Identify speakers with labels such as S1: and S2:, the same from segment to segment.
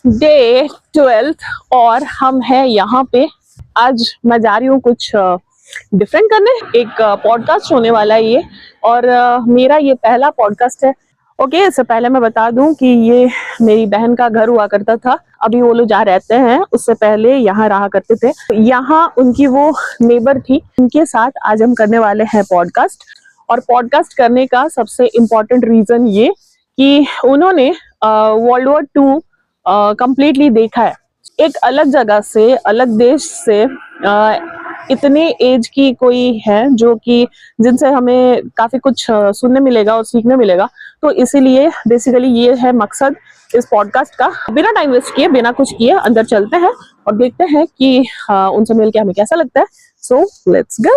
S1: Day 12 और हम हैं यहाँ पे। आज मैं जा रही हूँ कुछ डिफरेंट करने। एक पॉडकास्ट होने वाला है ये, और मेरा ये पहला पॉडकास्ट है। ओके, इससे पहले मैं बता दूं कि ये मेरी बहन का घर हुआ करता था। अभी वो लोग जहाँ रहते हैं उससे पहले यहाँ रहा करते थे। यहाँ उनकी वो नेबर थी, उनके साथ आज हम करने वाले हैं पॉडकास्ट। और पॉडकास्ट करने का सबसे इम्पोर्टेंट रीजन ये कि उन्होंने वर्ल्ड वॉर 2 कंप्लीटली देखा है। एक अलग जगह से, अलग देश से, इतने एज की कोई है जो कि जिनसे हमें काफी कुछ सुनने मिलेगा और सीखने मिलेगा। तो इसीलिए बेसिकली ये है मकसद इस पॉडकास्ट का। बिना टाइम वेस्ट किए, बिना कुछ किए अंदर चलते हैं और देखते हैं कि उनसे मिलके हमें कैसा लगता है। So let's go.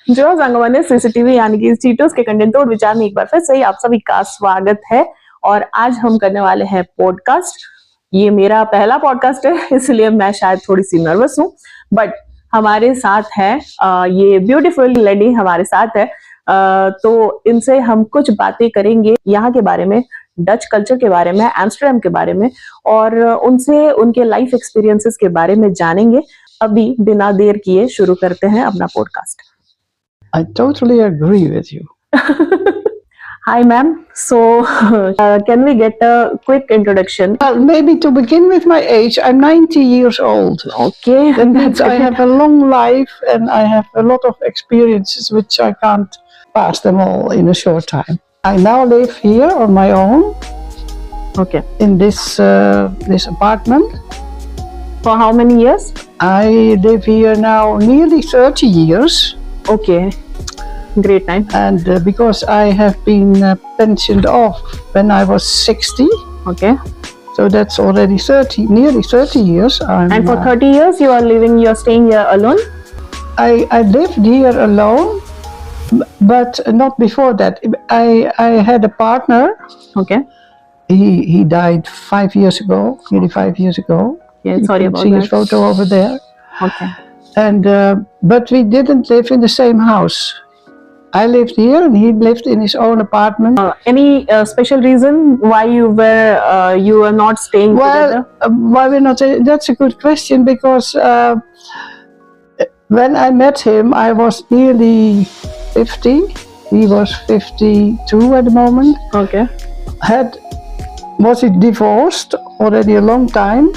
S1: जो संगवाने सीसीटीवी यानी कि चीटोस के कंटेंट और विचार में एक बार फिर से आप सभी का स्वागत है। और आज हम करने वाले हैं पॉडकास्ट। ये मेरा पहला पॉडकास्ट है, इसलिए मैं शायद थोड़ी सी नर्वस हूँ। बट हमारे साथ है ये ब्यूटीफुल लेडी हमारे साथ है। तो इनसे हम कुछ बातें करेंगे यहाँ के बारे में, डच कल्चर के बारे में, एम्स्टर्डम के बारे में, और उनसे उनके लाइफ एक्सपीरियंसेस के बारे में जानेंगे। अभी बिना देर किए शुरू करते हैं अपना podcast.
S2: I totally agree with you.
S1: Hi, ma'am. So, can we get a quick introduction?
S2: Well, maybe to begin with my age, I'm 90 years old.
S1: Okay.
S2: That means I have a long life and I have a lot of experiences which I can't pass them all in a short time. I now live here on my own.
S1: Okay.
S2: In this apartment.
S1: For how many years?
S2: I live here now nearly 30 years.
S1: Okay. Great time.
S2: And because I have been pensioned off when I was 60.
S1: Okay.
S2: So that's already nearly 30 years.
S1: And for 30 years you're staying here alone?
S2: I lived here alone, but not before that. I had a partner.
S1: Okay.
S2: He died 5 years ago, nearly 5 years ago.
S1: Yeah, sorry about that.
S2: You can see his photo over there.
S1: Okay.
S2: And but we didn't live in the same house. I lived here and he lived in his own apartment.
S1: Any special reason why you were not staying together?
S2: Why we're not? That's a good question, because when I met him, I was nearly 50. He was 52 at the moment.
S1: Okay.
S2: Was divorced already a long time.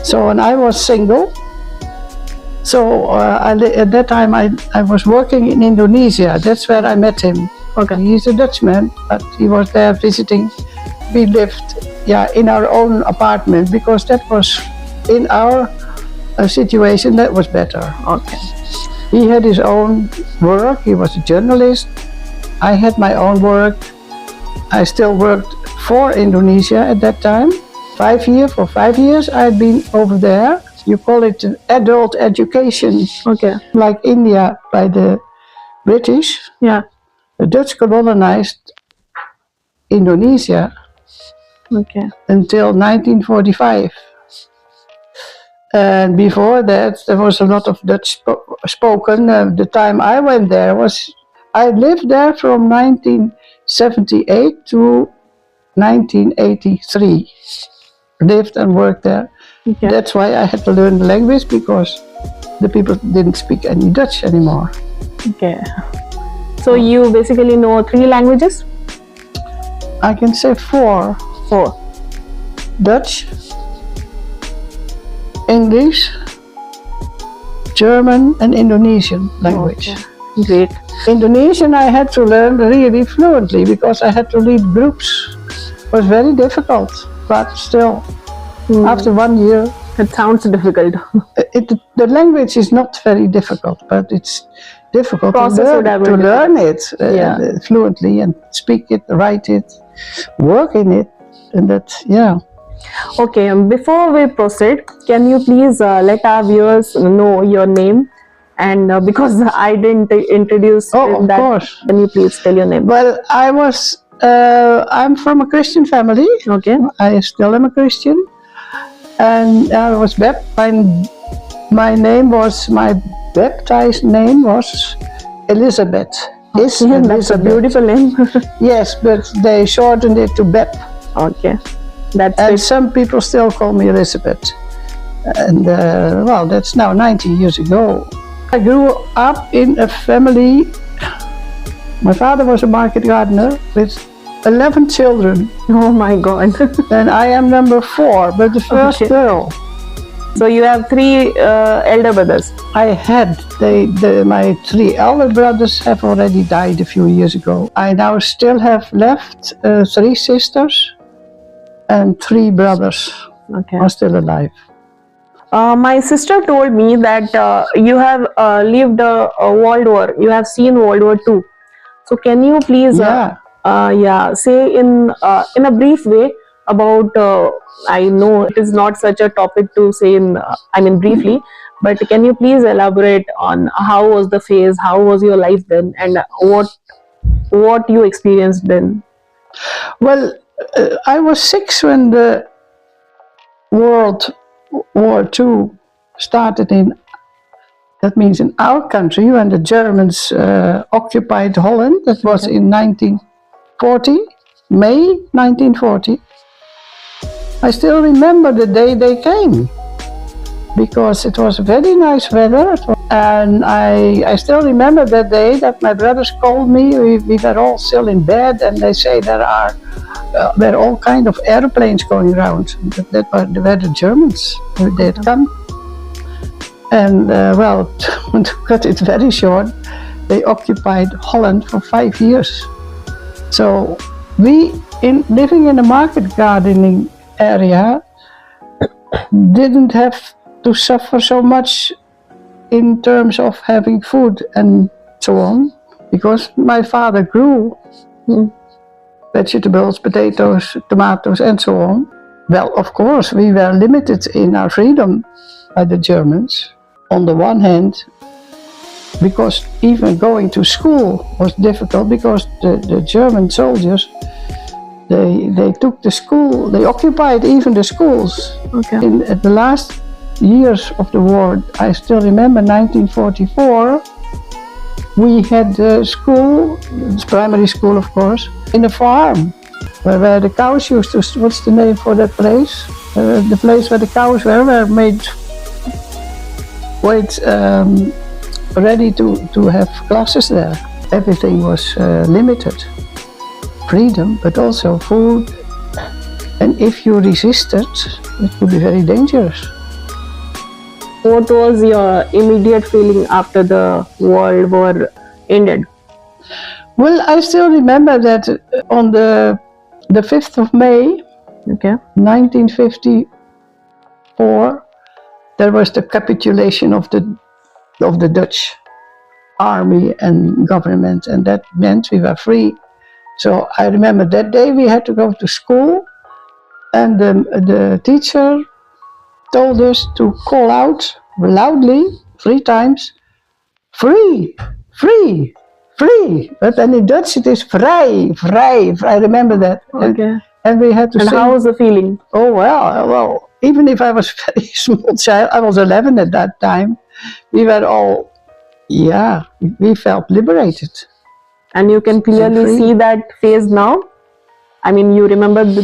S2: So, and I was single. So at that time I was working in Indonesia. That's where I met him.
S1: Okay.
S2: He's a Dutchman, but he was there visiting. We lived, in our own apartment because that was in our situation that was better.
S1: Okay.
S2: He had his own work. He was a journalist. I had my own work. I still worked for Indonesia at that time. For 5 years I had been over there. You call it adult education.
S1: Okay.
S2: Like India by the British.
S1: Yeah.
S2: The Dutch colonized Indonesia.
S1: Okay.
S2: Until 1945. And before that, there was a lot of Dutch spoken. The time I went there I lived there from 1978 to 1983. Lived and worked there.
S1: Okay.
S2: That's why I had to learn the language, because the people didn't speak any Dutch anymore.
S1: Okay. So you basically know 3 languages?
S2: I can say 4.
S1: 4.
S2: Dutch, English, German and Indonesian language.
S1: Okay. Great.
S2: Indonesian I had to learn really fluently because I had to lead groups. It was very difficult, but still. After 1 year.
S1: It sounds difficult.
S2: The language is not very difficult, but it's difficult to learn it fluently and speak it, write it, work in it, and that,
S1: Okay, before we proceed, can you please let our viewers know your name? And because I didn't introduce
S2: that. Of course.
S1: Can you please tell your name?
S2: Well, I'm from a Christian family.
S1: Okay.
S2: I still am a Christian. And I was my name was, my baptized name was Elizabeth. Is
S1: Yeah, that's a
S2: Elizabeth.
S1: beautiful name.
S2: Yes, but they shortened it to Bep.
S1: Okay, that's
S2: And
S1: it.
S2: some people still call me Elizabeth. And well, that's now 90 years ago. I grew up in a family. My father was a market gardener with 11 children.
S1: Oh my God.
S2: And I am number 4, but the first
S1: Okay.
S2: girl.
S1: So you have 3 elder brothers.
S2: I had, my 3 elder brothers have already died a few years ago. I now still have left 3 sisters and 3 brothers
S1: Okay.
S2: are still alive.
S1: My sister told me that you have lived a World War. You have seen World War II. So can you please, say in a brief way about? I know it is not such a topic to say in. Briefly, but can you please elaborate on how was the phase? How was your life then, and what you experienced then?
S2: Well, I was 6 when the World War II started that means in our country, when the Germans occupied Holland. That was in 1940, May 1940. I still remember the day they came, because it was very nice weather. And I still remember that day that my brothers called me. We were all still in bed, and they say there were all kind of airplanes going around. That were the Germans. They had come. And well, to cut it very short, they occupied Holland for 5 years. So we, living in a market gardening area, didn't have to suffer so much in terms of having food and so on, because my father grew vegetables, potatoes, tomatoes, and so on. Well, of course, we were limited in our freedom by the Germans. On the one hand, because even going to school was difficult, because the German soldiers, they took the school, they occupied even the schools.
S1: Okay.
S2: At the last years of the war, I still remember 1944, we had school, primary school of course, in a farm where the cows used to, what's the name for that place? The place where the cows were made ready to have classes there. Everything was limited. Freedom, but also food. And if you resisted, it could be very dangerous.
S1: What was your immediate feeling after the World War ended?
S2: Well, I still remember that on the 5th of May,
S1: Okay.
S2: 1954, there was the capitulation of the Dutch army and government, and that meant we were free. So I remember that day we had to go to school, and the teacher told us to call out loudly 3 times, free, free, free. But then in Dutch it is vrij, vrij. I remember that.
S1: Okay.
S2: And we had to
S1: And
S2: sing.
S1: how was the feeling?
S2: Oh well, even if I was a very small child, I was 11 at that time, we were all, we felt liberated.
S1: And you can clearly
S2: free.
S1: see that phase now? You remember the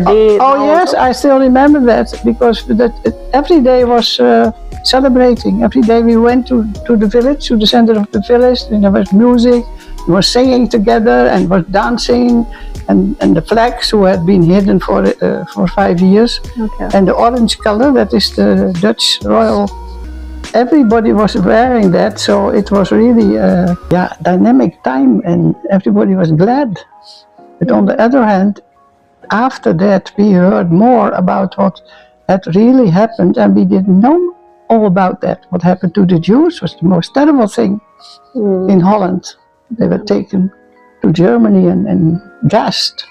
S1: day?
S2: Oh
S1: now
S2: yes,
S1: also?
S2: I still remember that, because every day was celebrating. Every day we went to the village, to the center of the village, and there was music, we were singing together and was dancing, and the flags who had been hidden for 5 years,
S1: Okay.
S2: and the orange color, that is the Dutch royal. Everybody was wearing that, so it was really a dynamic time, and everybody was glad. But on the other hand, after that we heard more about what had really happened, and we didn't know all about that. What happened to the Jews was the most terrible thing in Holland. They were taken to Germany and gassed.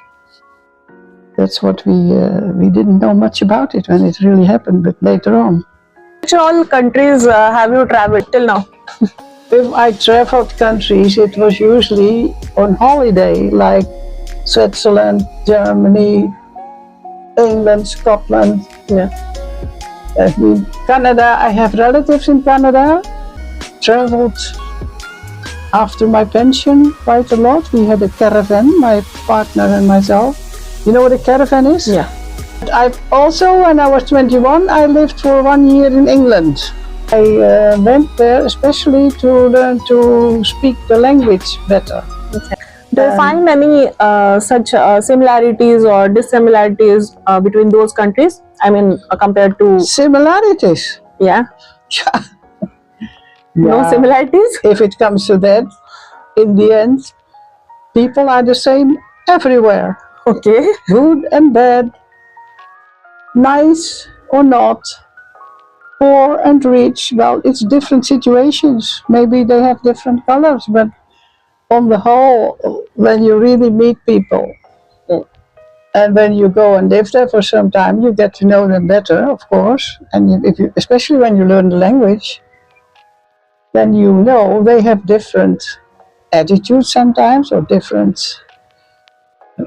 S2: That's what we didn't know much about it when it really happened, but later on.
S1: Which all countries have you traveled till now?
S2: If I traveled countries, it was usually on holiday, like Switzerland, Germany, England, Scotland.
S1: Yeah.
S2: I've been Canada. I have relatives in Canada. Traveled after my pension quite a lot. We had a caravan, my partner and myself. You know what a caravan is?
S1: Yeah.
S2: I've also, when I was 21, I lived for 1 year in England. I went there especially to learn to speak the language better.
S1: Okay. Do you find any such similarities or dissimilarities between those countries? I mean, compared to...
S2: Similarities?
S1: Yeah. No
S2: Yeah.
S1: similarities?
S2: If it comes to that, in the end, people are the same everywhere.
S1: Okay.
S2: Good and bad, nice or not, poor and rich. Well, it's different situations. Maybe they have different colors, but on the whole, when you really meet people, and when you go and live there for some time, you get to know them better, of course. And if you, especially when you learn the language, then you know they have different attitudes sometimes, or different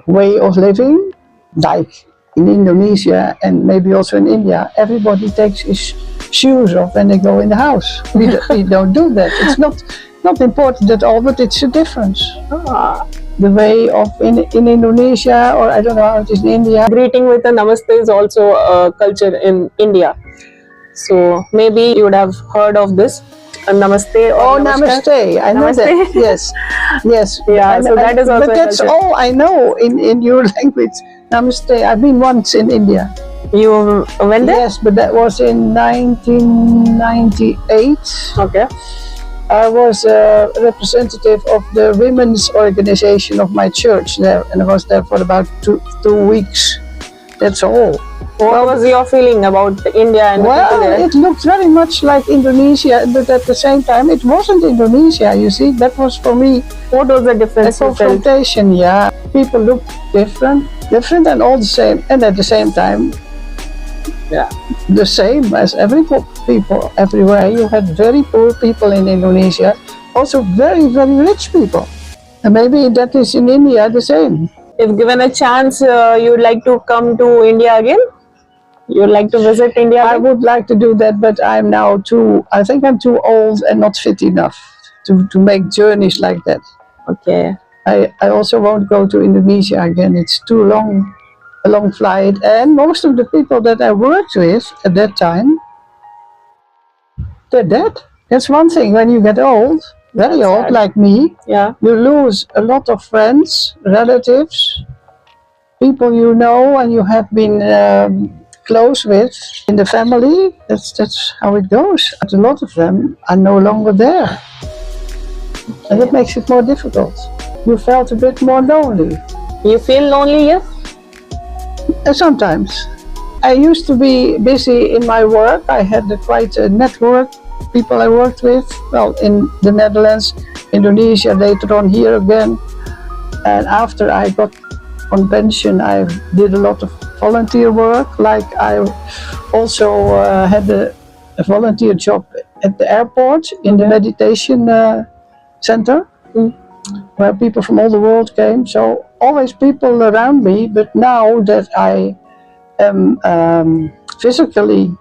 S2: way of living. Like in Indonesia and maybe also in India, everybody takes his shoes off when they go in the house. We don't do that. It's not important at all, but it's a difference. The way of in Indonesia, or I don't know how it is in India.
S1: Greeting with a namaste is also a culture in India. So maybe you would have heard of this. Namaste or
S2: Oh, namaste. I know that. Yes, yes.
S1: Yeah, so that is also
S2: But
S1: a
S2: that's
S1: culture.
S2: all I know in your language. Namaste. I've been once in India.
S1: You went there?
S2: Yes, but that was in 1998.
S1: Okay.
S2: I was a representative of the women's organization of my church there, and I was there for about two weeks. That's all.
S1: What was your feeling about India and the people
S2: Well,
S1: there?
S2: it looked very much like Indonesia, but at the same time, it wasn't Indonesia. You see, that was for me
S1: What was the
S2: a
S1: difference you felt?
S2: confrontation. Yeah, people looked different, and all the same, and at the same time, yeah, the same as every people everywhere. You had very poor people in Indonesia, also very, very rich people, and maybe that is in India the same.
S1: If given a chance, you would like to come to India again? You would like to visit India
S2: I
S1: again?
S2: would like to do that, but I'm now I think I'm too old and not fit enough to make journeys like that.
S1: Okay.
S2: I also won't go to Indonesia again. It's too long, a long flight. And most of the people that I worked with at that time, they're dead. That's one thing. When you get old, very
S1: That's
S2: old,
S1: sad.
S2: like me,
S1: Yeah.
S2: you lose a lot of friends, relatives, people you know and you have been close with in the family. That's how it goes. But a lot of them are no longer there, and that makes it more difficult. You felt a bit more lonely.
S1: You feel lonely here?
S2: Sometimes. I used to be busy in my work. I had quite a network, people I worked with, well, in the Netherlands, Indonesia, later on here again. And after I got on pension, I did a lot of volunteer work. Like I also had a volunteer job at the airport in the meditation center, where people from all the world came. So always people around me, but now that I am physically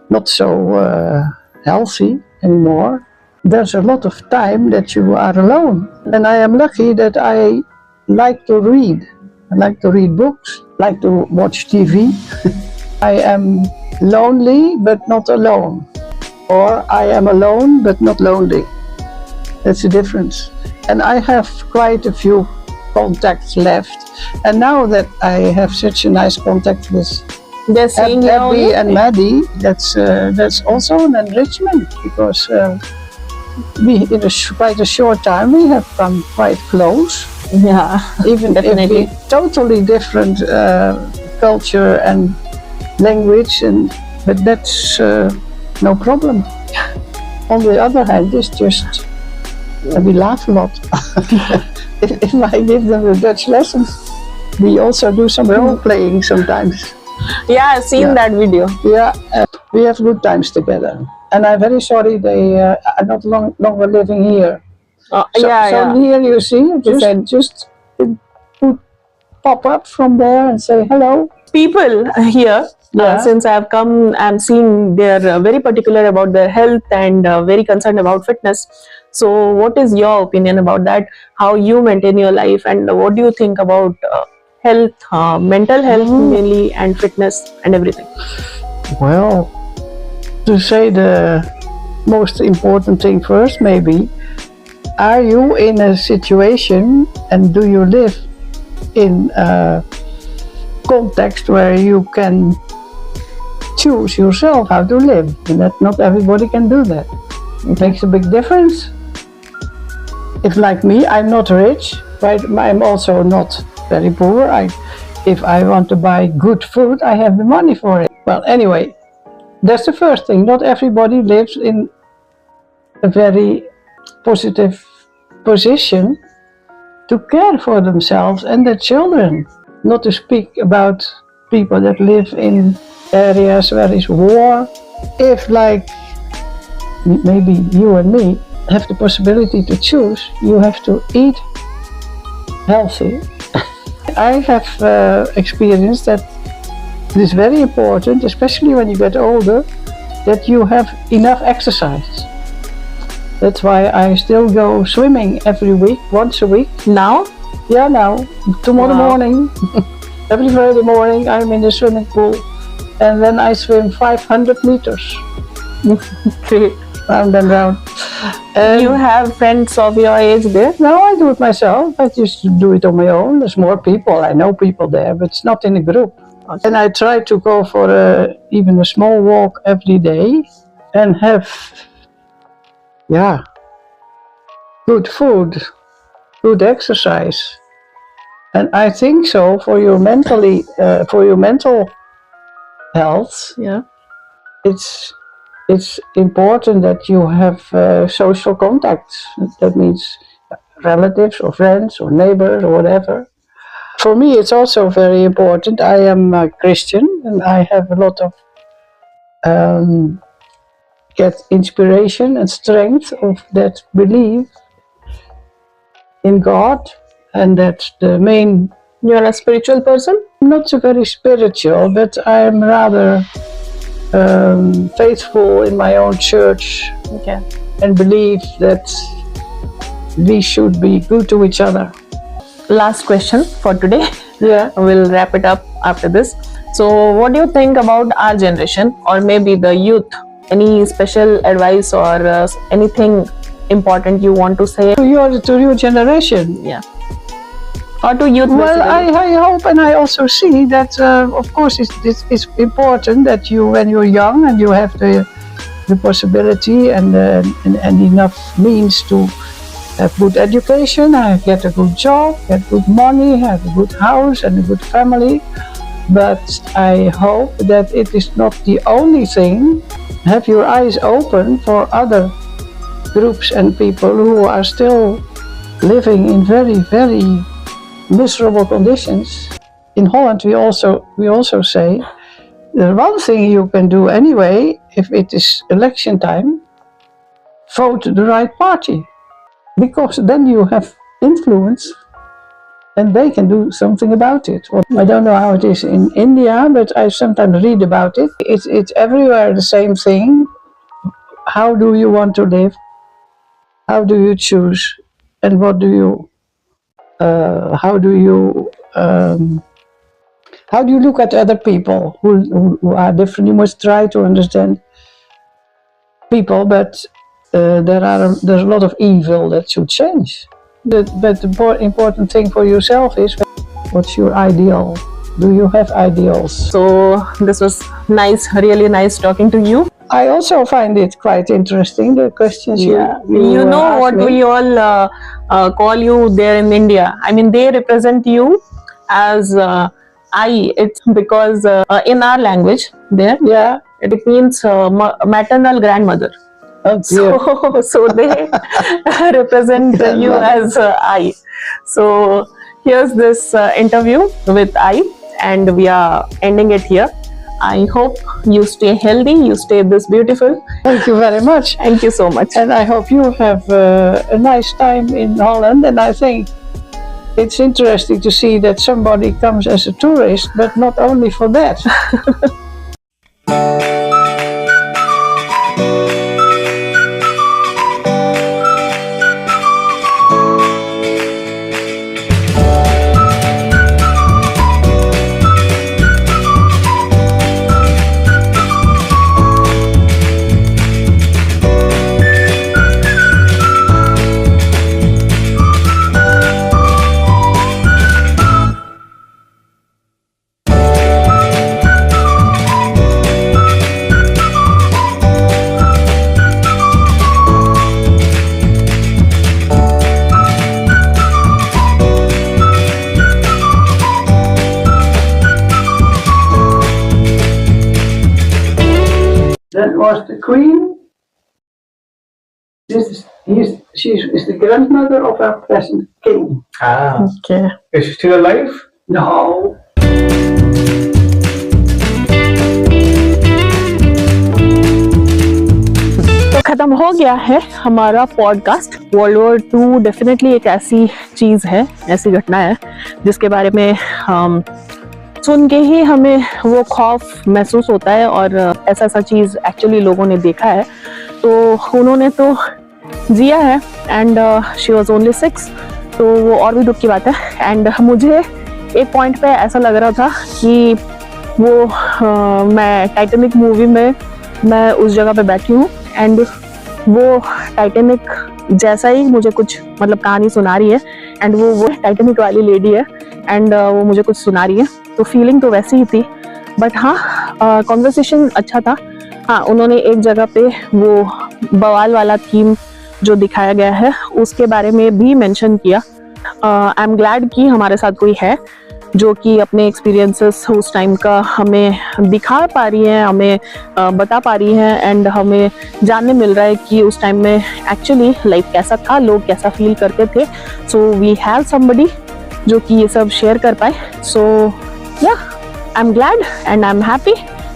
S2: not so healthy anymore, there's a lot of time that you are alone. And I am lucky that I like to read. I like to read books, like to watch TV. I am lonely but not alone. Or I am alone but not lonely. That's the difference. And I have quite a few contacts left. And now that I have such a nice contact with
S1: They're seeing you
S2: Abby
S1: only?
S2: and Maddie, that's also an enrichment, because we in quite a short time we have come quite close.
S1: Yeah.
S2: Even
S1: Definitely.
S2: if we totally different culture and language, but that's no problem. On the other hand, it's just we laugh a lot. if I give them the Dutch lessons, we also do some role playing sometimes.
S1: Yeah, I've seen that video.
S2: Yeah, we have good times together. And I'm very sorry they are not longer living here. So here you see, just pop up from there and say hello.
S1: People here
S2: Yeah.
S1: Since I have come, I'm seeing they're very particular about their health and very concerned about fitness. So, what is your opinion about that? How you maintain your life, and what do you think about health, mental health mainly, and fitness and everything?
S2: Well, to say the most important thing first, maybe, are you in a situation and do you live in a context where you can choose yourself how to live? And that not everybody can do that. It makes a big difference. If like me, I'm not rich, but I'm also not very poor. If I want to buy good food, I have the money for it. Well, anyway, that's the first thing. Not everybody lives in a very positive position to care for themselves and their children. Not to speak about people that live in areas where there's war. If, like maybe you and me, have the possibility to choose, you have to eat healthy. I have experienced that it is very important, especially when you get older, that you have enough exercise. That's why I still go swimming every week, once a week.
S1: Now?
S2: Yeah, now. Tomorrow morning, every Friday morning, I'm in the swimming pool, and then I swim 500 meters.
S1: Great.
S2: Round and round.
S1: You have friends of your age there?
S2: No, I do it myself. I just do it on my own. There's more people. I know people there, but it's not in a group. Okay. And I try to go for even a small walk every day and have, good food, good exercise. And I think so for your mental health.
S1: Yeah.
S2: It's important that you have social contacts. That means relatives or friends or neighbors or whatever. For me, it's also very important. I am a Christian and I have a lot of get inspiration and strength of that belief in God, and that's the main.
S1: You're a spiritual person?
S2: Not so very spiritual, but I am rather faithful in my own church.
S1: Okay.
S2: And believe that we should be good to each other.
S1: Last question for today.
S2: Yeah.
S1: We'll wrap it up after this. So, what do you think about our generation, or maybe the youth? Any special advice or anything important you want to say
S2: to your generation?
S1: Yeah. Or to youth?
S2: Well, I hope, and I also see that, of course, it's important that you, when you're young and you have the possibility and enough means to have good education, get a good job, get good money, have a good house and a good family. But I hope that it is not the only thing. Have your eyes open for other groups and people who are still living in very, very miserable conditions. In Holland, we also say the one thing you can do anyway, if it is election time, vote the right party, because then you have influence and they can do something about it. Well, I don't know how it is in India, but I sometimes read about it. It's everywhere the same thing. How do you want to live? How do you choose? And what do you how do you look at other people who are different? You must try to understand people, but there's a lot of evil that should change. But the important thing for yourself is, what's your ideal? Do you have ideals?
S1: So this was nice, really nice talking to you.
S2: I also find it quite interesting, the questions you
S1: know what me. We all call you there in India. I mean, they represent you as I. It's because in our language there, it means maternal grandmother.
S2: Oh,
S1: so they represent you as I. So here's this interview with I, and we are ending it here. I hope you stay healthy, you stay this beautiful.
S2: Thank you very much.
S1: Thank you so much.
S2: And I hope you have a nice time in Holland. And I think it's interesting to see that somebody comes as a tourist, but not only for that. was the queen. She is the grandmother of our present king.
S3: Ah.
S1: Okay.
S3: Is she still alive?
S2: No.
S1: तो खत्म हो गया है हमारा podcast. World war 2 definitely एक ऐसी चीज है, ऐसी घटना है जिसके बारे में हम सुन के ही हमें वो खौफ महसूस होता है, और ऐसा ऐसा चीज एक्चुअली लोगों ने देखा है। तो उन्होंने तो जिया है एंड शी वॉज ओनली 6, तो वो और भी दुख की बात है। एंड मुझे एक पॉइंट पे ऐसा लग रहा था कि वो मैं टाइटैनिक मूवी में मैं उस जगह पे बैठी हूँ एंड वो टाइटैनिक जैसा ही मुझे कुछ मतलब कहानी सुना रही है, एंड वो टाइटैनिक वाली लेडी है एंड वो मुझे कुछ सुना रही है। तो फीलिंग तो वैसी ही थी, बट हाँ कॉन्वर्सेशन अच्छा था। हाँ, उन्होंने एक जगह पे वो बवाल वाला थीम जो दिखाया गया है उसके बारे में भी मेंशन किया। आई एम ग्लैड कि हमारे साथ कोई है जो कि अपने एक्सपीरियंसेस उस टाइम का हमें दिखा पा रही है, हमें बता पा रही है, एंड हमें जानने मिल रहा है कि उस टाइम में एक्चुअली लाइफ कैसा था, लोग कैसा फील करते थे। सो वी हैव समबडी जो कि ये सब शेयर कर पाए। सो या I am glad and I am happy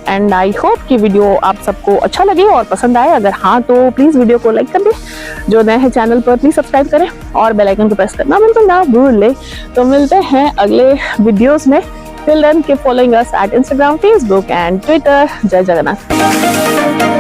S1: and I hope कि वीडियो आप सबको अच्छा लगे और पसंद आए। अगर हाँ तो प्लीज़ वीडियो को लाइक कर दें, जो नए हैं चैनल पर प्लीज़ सब्सक्राइब करें और बेल आइकन को प्रेस करना बिल्कुल ना भूलें। तो मिलते हैं अगले वीडियोस में। Till then keep following us at Instagram, Facebook and Twitter। जय जगन्नाथ।